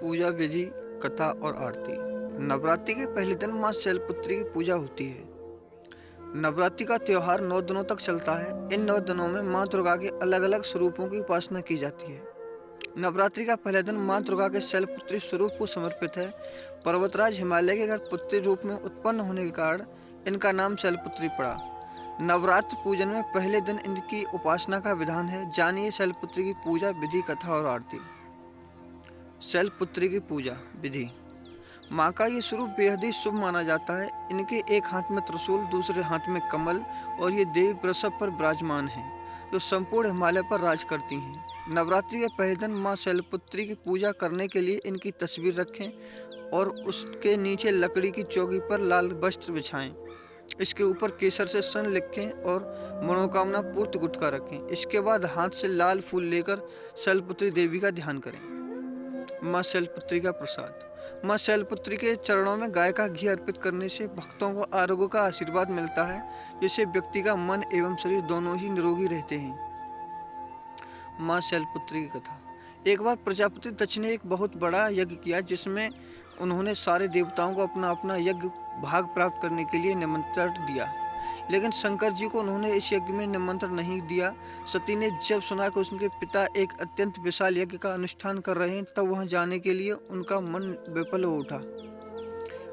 पूजा विधि, कथा और आरती। नवरात्रि के पहले दिन मां शैलपुत्री की पूजा होती है। नवरात्रि का त्योहार 9 दिनों तक चलता है। इन 9 दिनों में मां दुर्गा के अलग-अलग स्वरूपों की उपासना की जाती है। नवरात्रि का पहला दिन मां दुर्गा के शैलपुत्री स्वरूप को समर्पित है। पर्वतराज हिमालय के घर पुत्री रूप में उत्पन्न होने के कारण इनका नाम शैलपुत्री पड़ा। नवरात्र पूजन में पहले दिन इनकी उपासना का विधान है। जानिए शैलपुत्री की पूजा विधि, कथा और आरती। शैलपुत्री की पूजा विधि। माँ का ये स्वरूप बेहद ही शुभ माना जाता है। इनके एक हाथ में त्रिशूल, दूसरे हाथ में कमल और ये देवी वृषभ पर विराजमान हैं, जो संपूर्ण हिमालय पर राज करती हैं। नवरात्रि के पहले दिन माँ शैलपुत्री की पूजा करने के लिए इनकी तस्वीर रखें और उसके नीचे लकड़ी की चौकी पर लाल वस्त्र बिछाएं। इसके ऊपर केसर से सन लिखें और मनोकामना पूर्ति गुटका रखें। इसके बाद हाथ से लाल फूल लेकर शैलपुत्री देवी का ध्यान करें। माँ शैलपुत्री का प्रसाद। माँ शैलपुत्री के चरणों में गाय का घी अर्पित करने से भक्तों को आरोग्य का आशीर्वाद मिलता है, जिससे व्यक्ति का मन एवं शरीर दोनों ही निरोगी रहते हैं। माँ शैलपुत्री की कथा। एक बार प्रजापति दक्ष ने एक बहुत बड़ा यज्ञ किया, जिसमें उन्होंने सारे देवताओं को अपना अपना यज्ञ भाग प्राप्त करने के लिए निमंत्रण दिया, लेकिन शंकर जी को उन्होंने इस यज्ञ में निमंत्रण नहीं दिया। सती ने जब सुना कि उनके पिता एक अत्यंत विशाल यज्ञ का अनुष्ठान कर रहे हैं, तब वहां जाने के लिए उनका मन विफल हो उठा।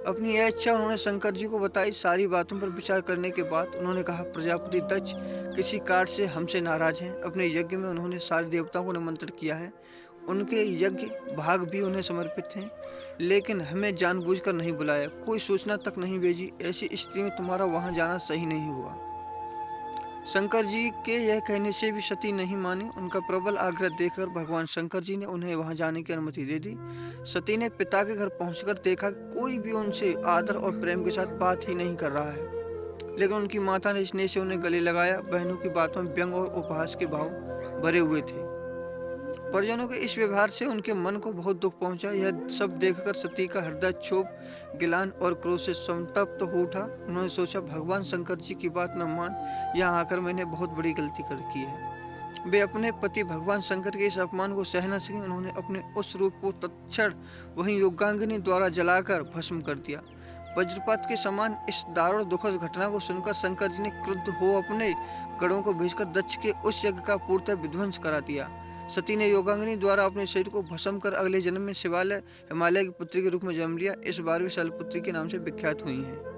अपनी यह इच्छा उन्होंने शंकर जी को बताई। सारी बातों पर विचार करने के बाद उन्होंने कहा, प्रजापति दक्ष किसी कार्य से हमसे नाराज हैं। अपने यज्ञ में उन्होंने सारे देवताओं को निमंत्रण किया है, उनके यज्ञ भाग भी उन्हें समर्पित हैं, लेकिन हमें जानबूझकर नहीं बुलाया, कोई सूचना तक नहीं भेजी। ऐसी स्थिति में तुम्हारा वहां जाना सही नहीं हुआ। शंकर जी के यह कहने से भी सती नहीं मानी। उनका प्रबल आग्रह देखकर भगवान शंकर जी ने उन्हें वहां जाने की अनुमति दे दी। सती ने पिता के घर पहुंचकर देखा कि कोई भी उनसे आदर और प्रेम के साथ बात ही नहीं कर रहा है, लेकिन उनकी माता ने स्नेह से उन्हें गले लगाया। बहनों की बातों में व्यंग और उपहास के भाव भरे हुए थे। परिजनों के इस व्यवहार से उनके मन को बहुत दुख पहुंचा। यह सब देखकर सती का हृदय क्षोभ, गिलान और क्रोध से संतप्त हो उठा। उन्होंने सोचा, भगवान शंकर जी की बात न मान, यहाँ आकर मैंने बहुत बड़ी गलती कर की है। वे अपने पति भगवान शंकर के इस अपमान को सह न सके। उन्होंने अपने उस रूप को तत्क्षण वहीं योगांगिनी द्वारा जलाकर भस्म कर दिया। वज्रपात के समान इस दारुण दुखद घटना को सुनकर शंकर जी ने क्रुद्ध हो अपने गणों को भेजकर दक्ष के उस यज्ञ का पूर्णतः विध्वंस करा दिया। सती ने योगांगिनी द्वारा अपने शरीर को भस्म कर अगले जन्म में शिवालय हिमालय की पुत्री के रूप में जन्म लिया। इस बार भी शैलपुत्री के नाम से विख्यात हुई हैं।